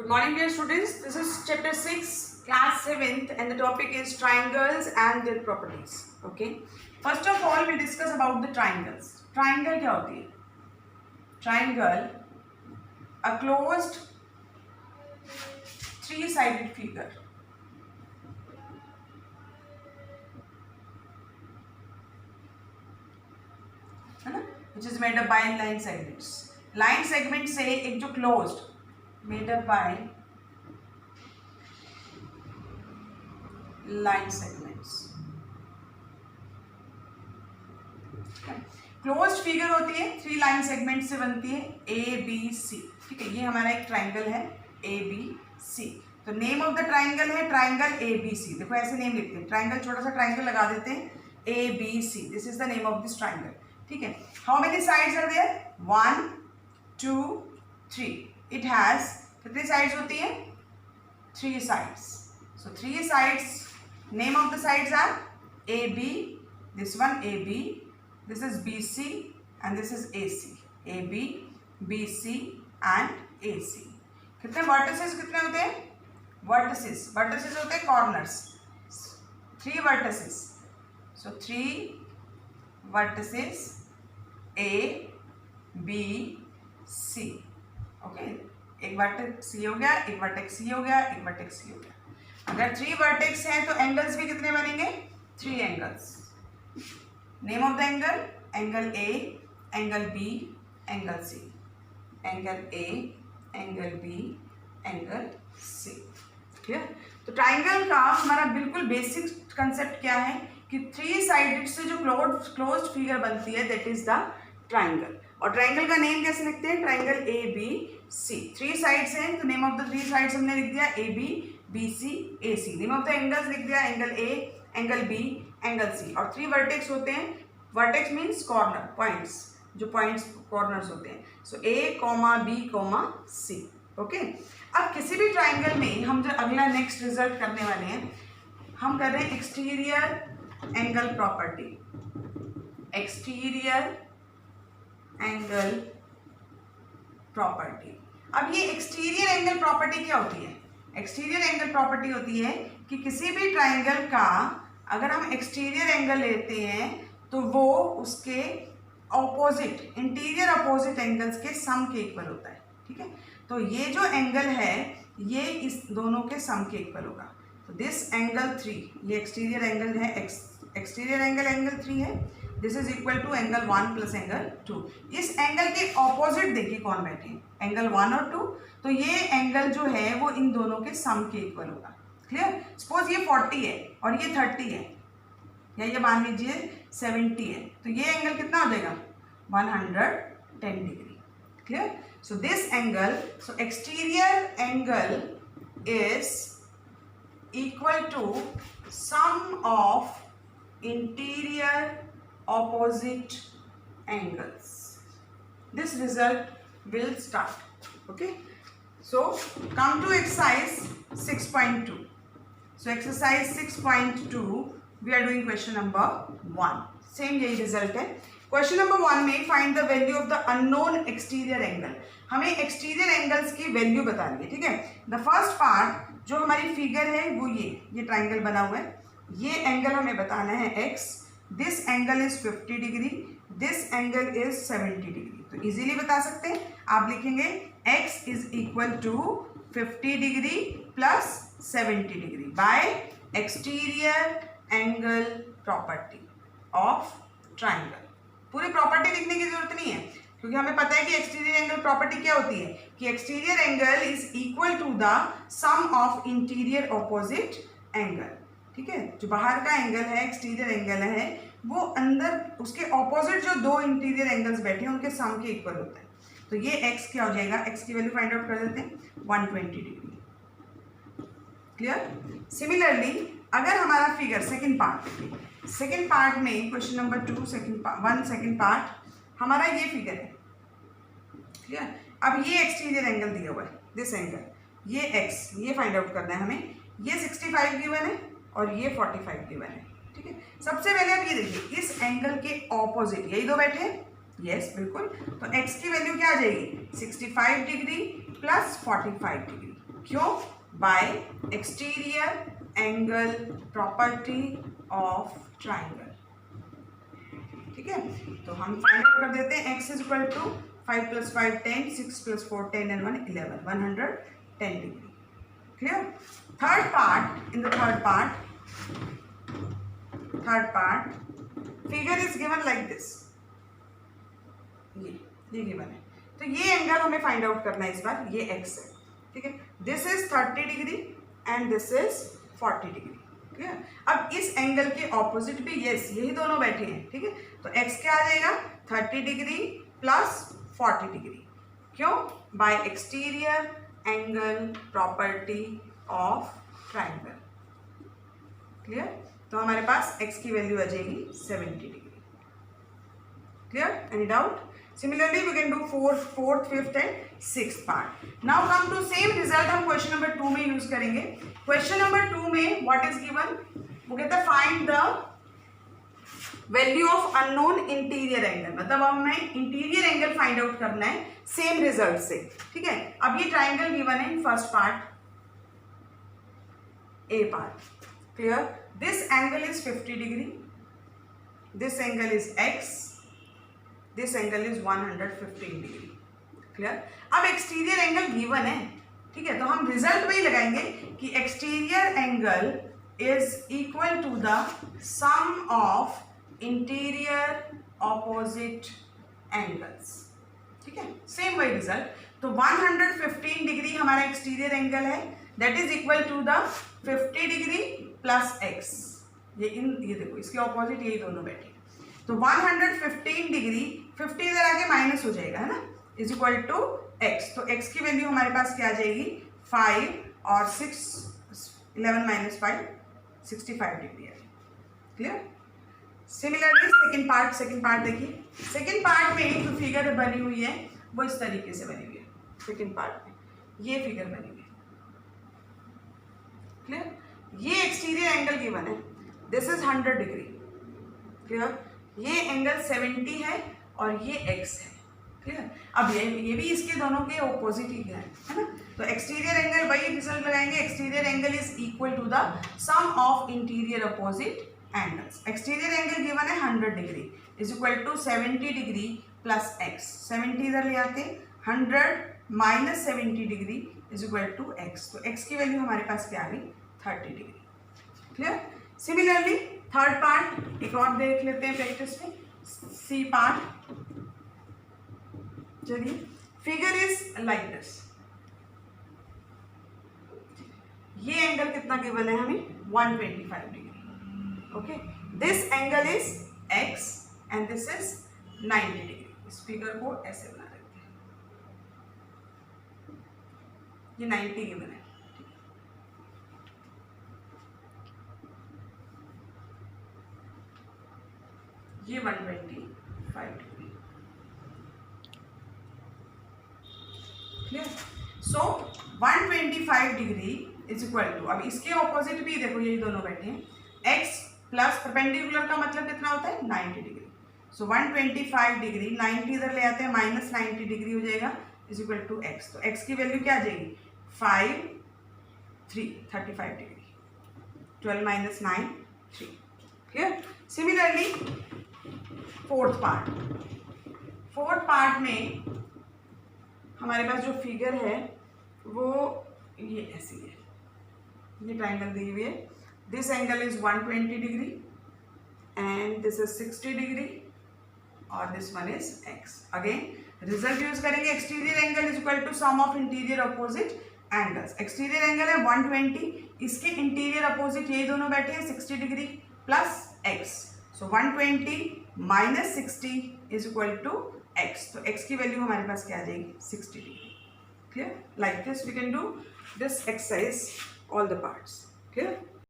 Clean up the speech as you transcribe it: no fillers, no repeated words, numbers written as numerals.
Good morning, dear students. This is chapter 6, class 7th, and the topic is triangles and their properties. Okay. First of all, we discuss about the triangles. Triangle क्या होती है? Triangle, a closed three-sided figure. है ना? Which is made up by line segments. Line segment से एक जो closed, made up by line segments. Closed figure होती है, थ्री लाइन सेगमेंट से बनती है, ए बी सी. ठीक है, ये हमारा एक ट्राइंगल है ए बी सी. तो नेम ऑफ द ट्राइंगल है ट्राइंगल ए बी सी. देखो ऐसे नेम लिखते हैं, ट्राइंगल छोटा सा ट्राइंगल लगा देते हैं, A B C. This is the name of this triangle. ठीक है, how many sides are there? 1 2 3. It has कितनी साइड्स होती है? 3 sides. So 3 sides. Name of the sides are AB, this one AB, this is BC and this is AC. AB, BC and AC. कितने vertices कितने होते हैं? Vertices. Vertices होते हैं corners. 3 vertices. So 3 vertices A, B, C. Okay. एक vertex C हो गया, एक vertex C हो गया, एक vertex C हो गया. अगर 3 वर्टेक्स हैं तो एंगल्स भी कितने बनेंगे? 3 angles. Name of the angle, angle A, angle B, angle C. Angle A, angle B, angle C. Clear? तो ट्राइंगल का हमारा बिल्कुल बेसिक कंसेप्ट क्या है कि 3 साइडेड से जो क्लोज्ड फिगर बनती है दैट इज द ट्राइंगल. और ट्राइंगल का नेम कैसे लिखते हैं? Triangle A B C. 3 sides हैं तो नेम ऑफ द 3 साइड्स हमने लिख दिया A B B C A C. Name of the angles लिख दिया, angle A, angle B, angle C. और 3 वर्टेक्स होते हैं. वर्टेक्स मीन्स कॉर्नर पॉइंट्स, जो पॉइंट्स कॉर्नर्स होते हैं. So A comma B comma C. Okay. अब किसी भी ट्राइंगल में हम जो अगला नेक्स्ट रिजल्ट करने वाले हैं, हम कर रहे हैं exterior angle property. Exterior angle property. अब ये एक्सटीरियर एंगल प्रॉपर्टी क्या होती है? एक्सटीरियर एंगल प्रॉपर्टी होती है कि किसी भी ट्राइंगल का अगर हम एक्सटीरियर एंगल लेते हैं तो वो उसके ऑपोजिट, इंटीरियर ऑपोजिट एंगल्स के सम के इक्वल होता है. ठीक है, तो ये जो एंगल है ये इस दोनों के सम के इक्वल होगा. तो दिस एंगल 3, ये एक्सटीरियर एंगल है, एक्सटीरियर एंगल 3 है. This is equal to angle 1 plus angle 2. इस एंगल के ऑपोजिट देखिए कौन बैठे हैं, एंगल 1 और 2. तो ये एंगल जो है वो इन दोनों के सम के इक्वल होगा. क्लियर? सपोज ये 40 है और ये 30 है, या ये मान लीजिए 70 है, तो ये एंगल कितना हो जाएगा? 110 degree. Clear? So this angle, so exterior angle is equal to sum of interior opposite angles. This result will start. Okay, so come to exercise 6.2. So exercise 6.2 we are doing question number 1. Same यही result है. Question number 1 में find the value of the unknown exterior angle. हमें exterior angles की value बतानी है. ठीक है, the first part जो हमारी figure है वो ये triangle बना हुआ है. ये angle हमें बताना है x. This angle is 50 degree, this angle is 70 degree. तो इजीली बता सकते हैं. आप लिखेंगे x is equal to 50 degree plus 70 degree by exterior angle property of triangle. पूरी प्रॉपर्टी लिखने की जरूरत नहीं है क्योंकि हमें पता है कि एक्सटीरियर एंगल प्रॉपर्टी क्या होती है कि exterior angle is equal to the sum of interior opposite angle. ठीक है, जो बाहर का एंगल है, एक्सटीरियर एंगल है, वो अंदर उसके ऑपोजिट जो 2 इंटीरियर एंगल्स बैठे हैं उनके सम के इक्वल होता है. तो ये x क्या हो जाएगा? x की वैल्यू फाइंड आउट कर देते हैं, 120 डिग्री. क्लियर? सिमिलरली अगर हमारा फिगर सेकंड पार्ट में क्वेश्चन नंबर 2 सेकंड पार्ट हमारा ये फिगर है. क्लियर? अब ये एक्सटीरियर एंगल दिया हुआ है, दिस एंगल, ये x, ये फाइंड आउट करना है हमें. ये 65 गिवन है और ये 45 गिवन है. ठीक है, सबसे पहले आप ये देखिए इस एंगल के ऑपोजिट यही दो बैठे हैं. यस बिल्कुल. तो x की वैल्यू क्या आ जाएगी? 65 डिग्री प्लस 45 डिग्री. क्यों? Bye exterior angle property of triangle. ठीक है, तो हम फाइंड आउट कर देते हैं। x is equal to 5 + 5 10, 6 + 4 10 and 1 11, 110 degree. Clear? Third part, in the third part figure is given like this. ये गिवन है, तो ये एंगल हमें फाइंड आउट करना है इस बार। ये x है, ठीक है। This is 30 degree and this is 40 degree. ठीक है, अब इस एंगल के ऑपोजिट भी यस यही दोनों बैठे हैं। ठीक है, तो x क्या आ जाएगा? 30 डिग्री प्लस 40 डिग्री। क्यों? Bye exterior angle property of triangle. Clear? तो हमारे पास x की वैल्यू आ जाएगी 70 degree. Clear? Any doubt? Similarly, we can do fourth, fifth and sixth part. Now come to same result हम question number 2 में use करेंगे। Question number 2 में what is given? वो कहता है find the value of unknown interior angle। मतलब हमें interior angle find out करना है same result से। ठीक है, अब ये triangle given है in first part, A part. Clear? This angle is 50 degree. This angle is x. This angle is 115 degree. Clear? अब एक्सटीरियर एंगल गिवन है, ठीक है, तो हम रिजल्ट में ही लगाएंगे कि exterior angle is equal to the sum of interior opposite angles. ठीक है, सेम वही रिजल्ट। तो 115 डिग्री हमारा एक्सटीरियर एंगल है, that is equal to the 50 degree plus x. ये देखो, इसके ऑपोजिट यही दोनों बैठे। तो 115 डिग्री 50 इधर आके माइनस हो जाएगा, है ना, इज इक्वल टू x। तो x की वैल्यू हमारे पास क्या आ जाएगी? 5 और 6, 11 - 5 65 डिग्री है। क्लियर? सिमिलरली सेकंड पार्ट देखिए। सेकंड पार्ट में जो फिगर बनी हुई है वो इस तरीके से बनी हुई है। सेकंड पार्ट में ये फिगर बनी हुई है। क्लियर? ये एक्सटीरियर एंगल गिवन है, दिस इज 100 डिग्री। क्लियर? ये एंगल 70 है और ये x है। क्लियर? अब ये भी इसके दोनों के ऑपोजिट ही है ना। तो एक्सटीरियर एंगल वही रिजल्ट लगाएंगे, exterior angle is equal to the sum of interior opposite angles. Exterior angle given है 100 degree is equal to 70 degree plus x। 70 इधर ले आते, 100 - 70 degree is equal to x। तो x की वैल्यू हमारे पास क्या आ गई? 30 degree. Clear? Similarly third part एक और देख लेते हैं प्रैक्टिस में। सी पार्ट, चलिए, फिगर इज लाइक दिस। ये एंगल कितना गिवन है हमें? 125 degree. Okay, this angle is x and this is 90 degree. इस फिगर को ऐसे बना देते हैं, ये 90 गिवन है। ये 125 degree. Clear? So 125 degree is equal to, अब इसके ऑपोजिट भी देखो यही दोनों बैठे हैं, x प्लस परपेंडिकुलर का मतलब कितना होता है? 90 डिग्री। सो 125 डिग्री 90 इधर ले आते हैं, माइनस 90 डिग्री हो जाएगा इज इक्वल टू x। तो x की वैल्यू क्या आ जाएगी? 5 3 35 degree. 12 - 9 3। Clear? Similarly fourth part में हमारे पास जो फिगर है वो ये ऐसी है। ये ट्राइंगल दी हुई है, this angle is 120 degree and this is 60 degree और this one is x। Again result use करेंगे, exterior angle is equal to sum of interior opposite angles. Exterior angle है 120, इसके इंटीरियर अपोजिट यही दोनों बैठे हैं 60 degree plus x। So 120 - 60 is equal to x। तो x की वैल्यू हमारे पास क्या आ जाएगी? 60 degree. Clear? Like this we can do this exercise all the parts. Clear?